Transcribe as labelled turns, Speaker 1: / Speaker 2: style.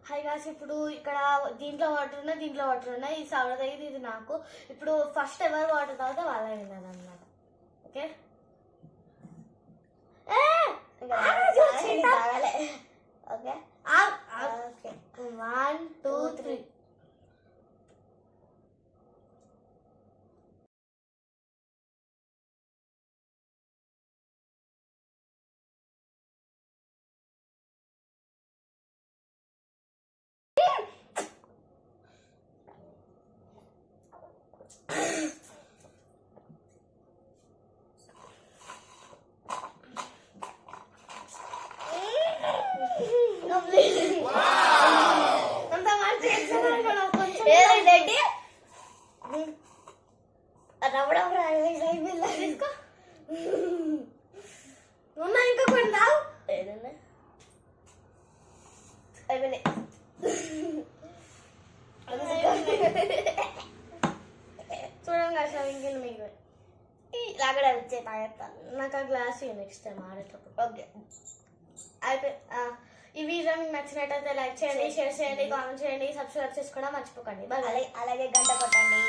Speaker 1: Hi guys, ఇప్పుడు ఇక్కడ దీంట్లో వాటర్ ఉన్నాయి, దీంట్లో వాటర్ ఉన్నాయి. ఈ సౌరద్ అయ్యింది, ఇది నాకు. ఇప్పుడు ఫస్ట్ ఎవరు వాటర్ తాగితే వాళ్ళ విన్నాను అనమాట. Okay, okay okay 1 2 3. ఇంకా కొన్ని తావు ఏదన్నా అయిపోయినాయి. చూడండి అసలు ఇంకెన్ని మీకు లాగడా వచ్చే తాగేస్తాను. నాకు ఆ గ్లాస్ నెక్స్ట్ టైం ఆడేటప్పుడు. ఓకే అయిపోయి ఈ వీడియో మీకు నచ్చినట్టయితే లైక్ చేయండి, షేర్ చేయండి, కామెంట్ చేయండి, సబ్స్క్రైబ్ చేసుకోవడం మర్చిపోకండి. అలాగే గంట కొట్టండి.